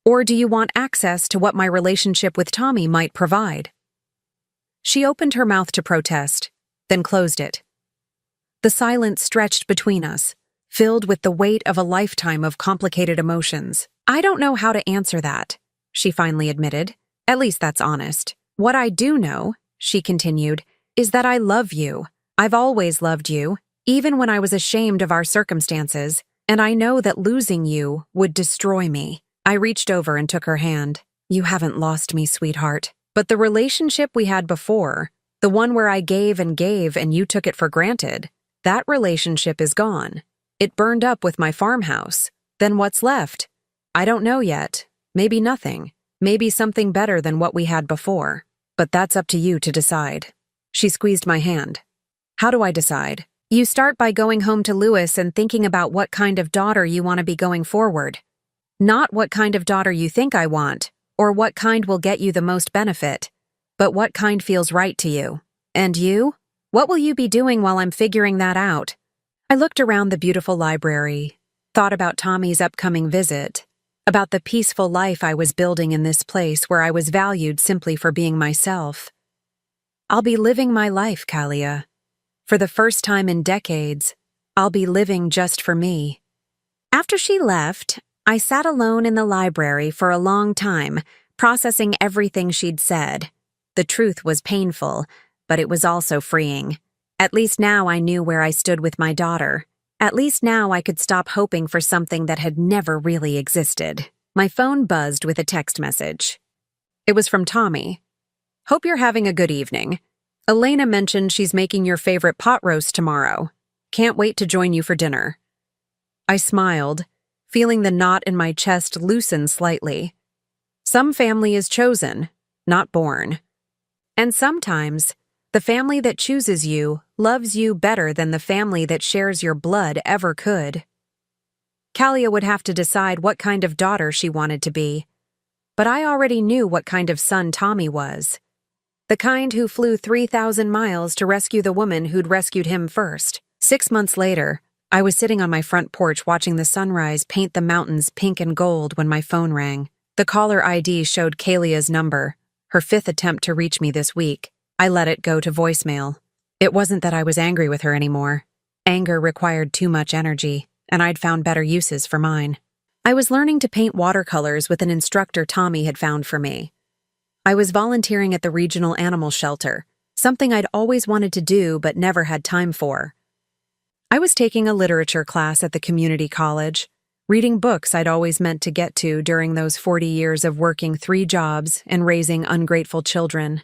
Or do you want access to what my relationship with Tommy might provide? She opened her mouth to protest, then closed it. The silence stretched between us, filled with the weight of a lifetime of complicated emotions. I don't know how to answer that, she finally admitted. At least that's honest. What I do know, she continued, is that I love you. I've always loved you, even when I was ashamed of our circumstances, and I know that losing you would destroy me. I reached over and took her hand. You haven't lost me, sweetheart. But the relationship we had before, the one where I gave and you took it for granted, that relationship is gone. It burned up with my farmhouse. Then what's left? I don't know yet. Maybe nothing. Maybe something better than what we had before. But that's up to you to decide. She squeezed my hand. How do I decide? You start by going home to Louis and thinking about what kind of daughter you want to be going forward. Not what kind of daughter you think I want, or what kind will get you the most benefit, but what kind feels right to you. And you? What will you be doing while I'm figuring that out? I looked around the beautiful library, thought about Tommy's upcoming visit, about the peaceful life I was building in this place where I was valued simply for being myself. I'll be living my life, Kalia. For the first time in decades, I'll be living just for me. After she left, I sat alone in the library for a long time, processing everything she'd said. The truth was painful, but it was also freeing. At least now I knew where I stood with my daughter. At least now I could stop hoping for something that had never really existed. My phone buzzed with a text message. It was from Tommy. Hope you're having a good evening. Elena mentioned she's making your favorite pot roast tomorrow. Can't wait to join you for dinner. I smiled, feeling the knot in my chest loosen slightly. Some family is chosen, not born. And sometimes, the family that chooses you loves you better than the family that shares your blood ever could. Kalia would have to decide what kind of daughter she wanted to be. But I already knew what kind of son Tommy was. The kind who flew 3,000 miles to rescue the woman who'd rescued him first. 6 months later, I was sitting on my front porch watching the sunrise paint the mountains pink and gold when my phone rang. The caller ID showed Kalia's number, her 5th attempt to reach me this week. I let it go to voicemail. It wasn't that I was angry with her anymore. Anger required too much energy, and I'd found better uses for mine. I was learning to paint watercolors with an instructor Tommy had found for me. I was volunteering at the regional animal shelter, something I'd always wanted to do but never had time for. I was taking a literature class at the community college, reading books I'd always meant to get to during those 40 years of working 3 jobs and raising ungrateful children.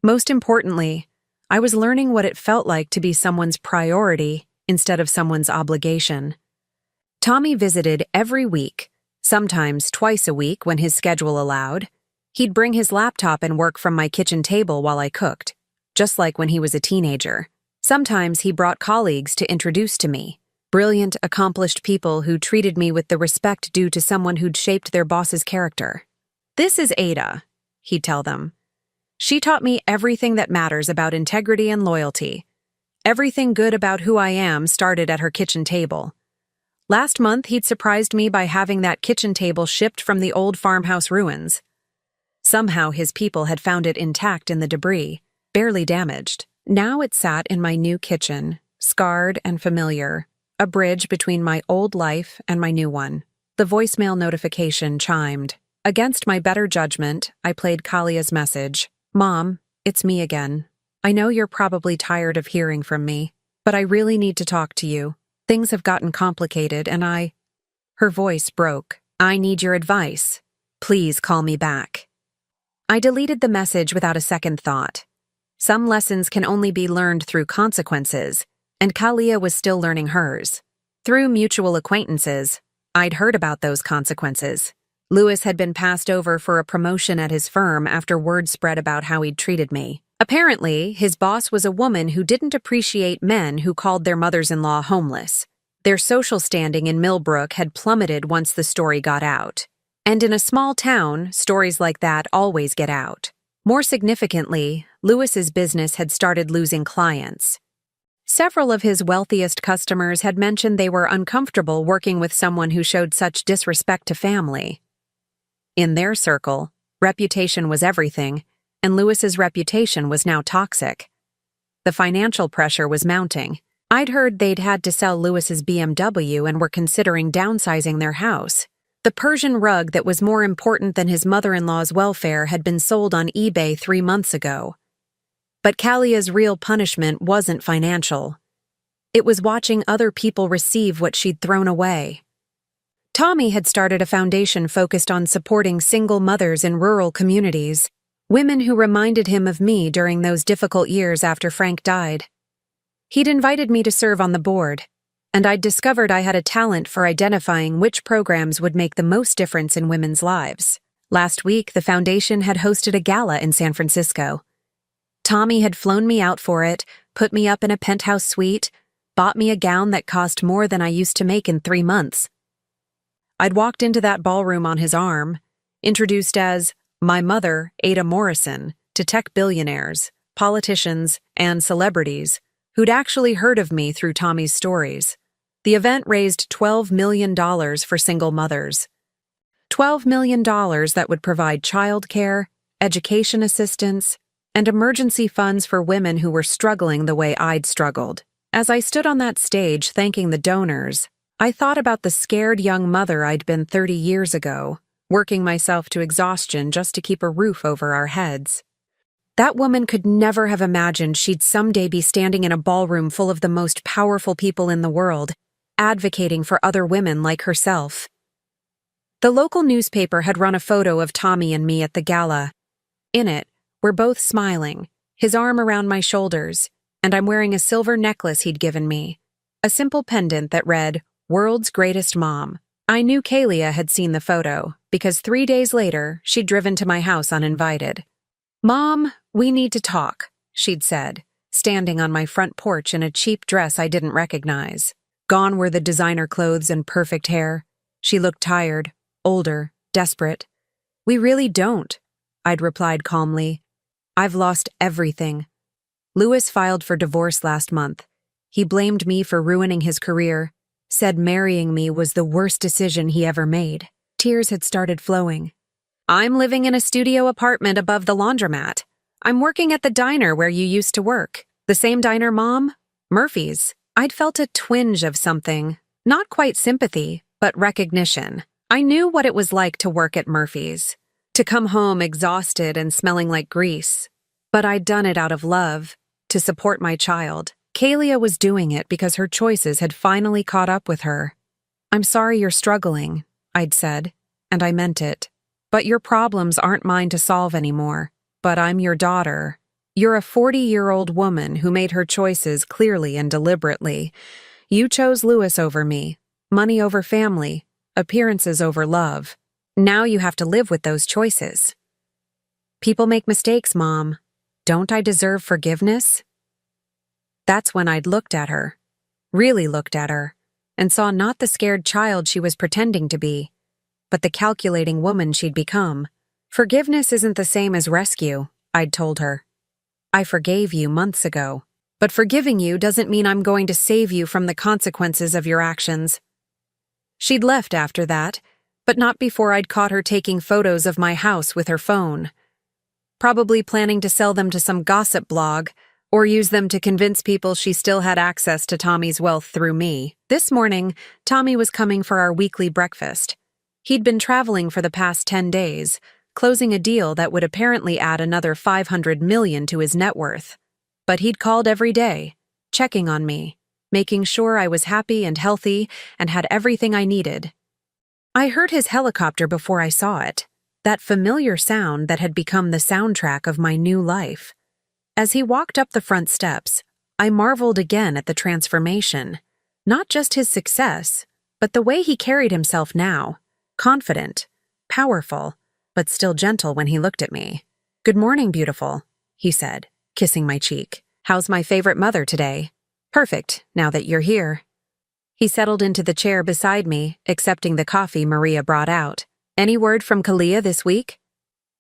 Most importantly, I was learning what it felt like to be someone's priority instead of someone's obligation. Tommy visited every week, sometimes twice a week when his schedule allowed. He'd bring his laptop and work from my kitchen table while I cooked, just like when he was a teenager. Sometimes he brought colleagues to introduce to me, brilliant, accomplished people who treated me with the respect due to someone who'd shaped their boss's character. This is Ada, he'd tell them. She taught me everything that matters about integrity and loyalty. Everything good about who I am started at her kitchen table. Last month, he'd surprised me by having that kitchen table shipped from the old farmhouse ruins. Somehow his people had found it intact in the debris, barely damaged. Now it sat in my new kitchen, scarred and familiar, a bridge between my old life and my new one. The voicemail notification chimed. Against my better judgment, I played Kalia's message. Mom, it's me again. I know you're probably tired of hearing from me, but I really need to talk to you. Things have gotten complicated and Her voice broke. I need your advice. Please call me back. I deleted the message without a second thought. Some lessons can only be learned through consequences, and Kalia was still learning hers. Through mutual acquaintances, I'd heard about those consequences. Louis had been passed over for a promotion at his firm after word spread about how he'd treated me. Apparently, his boss was a woman who didn't appreciate men who called their mothers-in-law homeless. Their social standing in Millbrook had plummeted once the story got out. And in a small town, stories like that always get out. More significantly, Louis's business had started losing clients. Several of his wealthiest customers had mentioned they were uncomfortable working with someone who showed such disrespect to family. In their circle, reputation was everything, and Louis's reputation was now toxic. The financial pressure was mounting. I'd heard they'd had to sell Louis's BMW and were considering downsizing their house. The Persian rug that was more important than his mother-in-law's welfare had been sold on eBay 3 months ago. But Kalia's real punishment wasn't financial. It was watching other people receive what she'd thrown away. Tommy had started a foundation focused on supporting single mothers in rural communities, women who reminded him of me during those difficult years after Frank died. He'd invited me to serve on the board, and I'd discovered I had a talent for identifying which programs would make the most difference in women's lives. Last week, the foundation had hosted a gala in San Francisco. Tommy had flown me out for it, put me up in a penthouse suite, bought me a gown that cost more than I used to make in 3 months. I'd walked into that ballroom on his arm, introduced as my mother, Ada Morrison, to tech billionaires, politicians, and celebrities who'd actually heard of me through Tommy's stories. The event raised $12 million for single mothers. $12 million that would provide childcare, education assistance, and emergency funds for women who were struggling the way I'd struggled. As I stood on that stage thanking the donors, I thought about the scared young mother I'd been 30 years ago, working myself to exhaustion just to keep a roof over our heads. That woman could never have imagined she'd someday be standing in a ballroom full of the most powerful people in the world, advocating for other women like herself. The local newspaper had run a photo of Tommy and me at the gala. In it, we're both smiling, his arm around my shoulders, and I'm wearing a silver necklace he'd given me, a simple pendant that read, "World's Greatest Mom." I knew Kalia had seen the photo, because 3 days later, she'd driven to my house uninvited. "Mom, we need to talk," she'd said, standing on my front porch in a cheap dress I didn't recognize. Gone were the designer clothes and perfect hair. She looked tired, older, desperate. "We really don't," I'd replied calmly. "I've lost everything." Louis filed for divorce last month. He blamed me for ruining his career, said marrying me was the worst decision he ever made. Tears had started flowing. "I'm living in a studio apartment above the laundromat. I'm working at the diner where you used to work. The same diner, Mom? Murphy's." I'd felt a twinge of something, not quite sympathy, but recognition. I knew what it was like to work at Murphy's, to come home exhausted and smelling like grease. But I'd done it out of love, to support my child. Kalia was doing it because her choices had finally caught up with her. "I'm sorry you're struggling," I'd said, and I meant it. "But your problems aren't mine to solve anymore. But I'm your daughter. You're a 40-year-old woman who made her choices clearly and deliberately. You chose Louis over me, money over family, appearances over love. Now you have to live with those choices." "People make mistakes, Mom. Don't I deserve forgiveness?" That's when I'd looked at her, really looked at her, and saw not the scared child she was pretending to be, but the calculating woman she'd become. "Forgiveness isn't the same as rescue," I'd told her. "I forgave you months ago, but forgiving you doesn't mean I'm going to save you from the consequences of your actions." She'd left after that, but not before I'd caught her taking photos of my house with her phone. Probably planning to sell them to some gossip blog, or use them to convince people she still had access to Tommy's wealth through me. This morning, Tommy was coming for our weekly breakfast. He'd been traveling for the past 10 days, closing a deal that would apparently add another $500 million to his net worth. But he'd called every day, checking on me, making sure I was happy and healthy and had everything I needed. I heard his helicopter before I saw it, that familiar sound that had become the soundtrack of my new life. As he walked up the front steps, I marveled again at the transformation. Not just his success, but the way he carried himself now. Confident, powerful, but still gentle when he looked at me. "Good morning, beautiful," he said, kissing my cheek. "How's my favorite mother today?" "Perfect, now that you're here." He settled into the chair beside me, accepting the coffee Maria brought out. "Any word from Kalia this week?"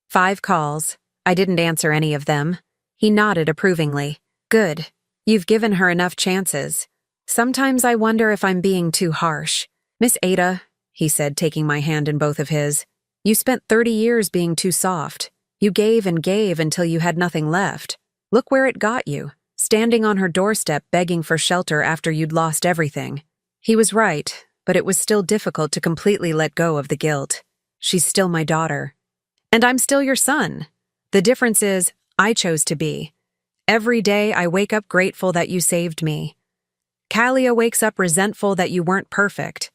5 calls. I didn't answer any of them. He nodded approvingly. "Good. You've given her enough chances. Sometimes I wonder if I'm being too harsh." "Miss Ada," he said, taking my hand in both of his, "you spent 30 years being too soft. You gave and gave until you had nothing left. Look where it got you, standing on her doorstep begging for shelter after you'd lost everything." He was right, but it was still difficult to completely let go of the guilt. She's still my daughter. And I'm still your son. The difference is, I chose to be. Every day I wake up grateful that you saved me. Kalia wakes up resentful that you weren't perfect.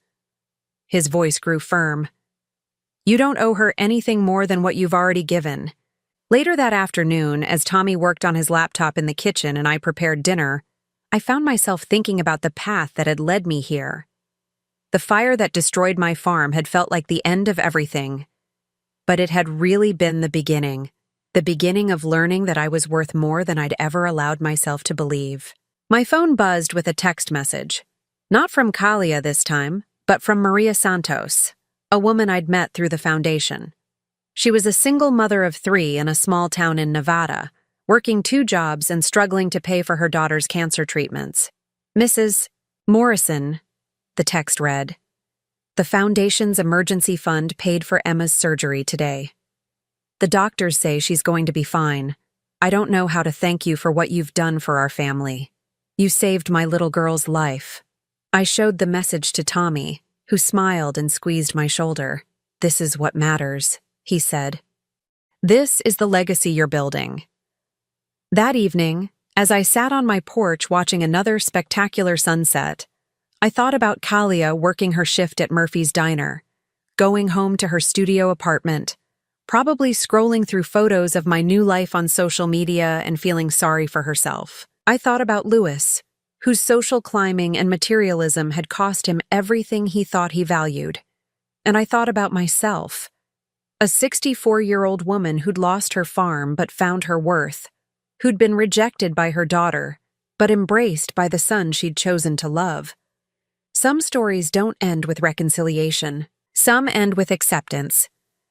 His voice grew firm. You don't owe her anything more than what you've already given. Later that afternoon, as Tommy worked on his laptop in the kitchen and I prepared dinner, I found myself thinking about the path that had led me here. The fire that destroyed my farm had felt like the end of everything, but it had really been the beginning of learning that I was worth more than I'd ever allowed myself to believe. My phone buzzed with a text message. Not from Kalia this time, but from Maria Santos, a woman I'd met through the foundation. She was a single mother of 3 in a small town in Nevada, working 2 jobs and struggling to pay for her daughter's cancer treatments. "Mrs. Morrison," the text read, "the foundation's emergency fund paid for Emma's surgery today. The doctors say she's going to be fine. I don't know how to thank you for what you've done for our family. You saved my little girl's life." I showed the message to Tommy, who smiled and squeezed my shoulder. "This is what matters," he said. "This is the legacy you're building." That evening, as I sat on my porch watching another spectacular sunset, I thought about Kalia working her shift at Murphy's Diner, going home to her studio apartment, probably scrolling through photos of my new life on social media and feeling sorry for herself. I thought about Louis, whose social climbing and materialism had cost him everything he thought he valued. And I thought about myself, a 64-year-old woman who'd lost her farm but found her worth, who'd been rejected by her daughter, but embraced by the son she'd chosen to love. Some stories don't end with reconciliation. Some end with acceptance.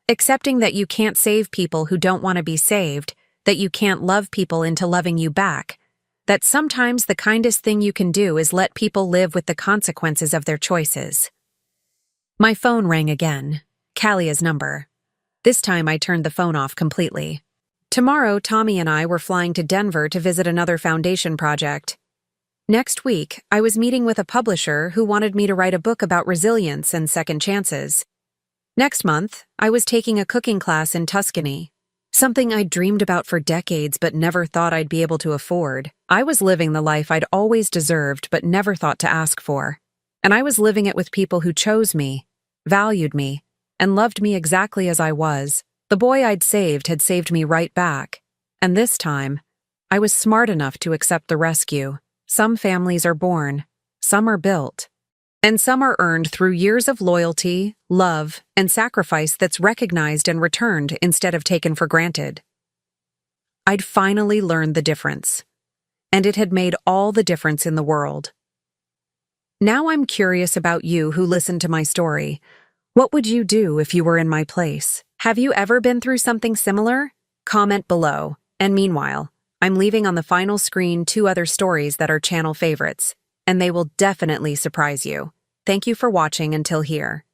Accepting that you can't save people who don't want to be saved, that you can't love people into loving you back, that sometimes the kindest thing you can do is let people live with the consequences of their choices. My phone rang again, Kalia's number. This time I turned the phone off completely. Tomorrow, Tommy and I were flying to Denver to visit another foundation project. Next week, I was meeting with a publisher who wanted me to write a book about resilience and second chances. Next month, I was taking a cooking class in Tuscany, something I'd dreamed about for decades but never thought I'd be able to afford. I was living the life I'd always deserved but never thought to ask for. And I was living it with people who chose me, valued me, and loved me exactly as I was. The boy I'd saved had saved me right back. And this time, I was smart enough to accept the rescue. Some families are born, some are built, and some are earned through years of loyalty, love, and sacrifice that's recognized and returned instead of taken for granted. I'd finally learned the difference, and it had made all the difference in the world. Now I'm curious about you who listened to my story. What would you do if you were in my place? Have you ever been through something similar? Comment below. And meanwhile, I'm leaving on the final screen 2 other stories that are channel favorites, and they will definitely surprise you. Thank you for watching until here.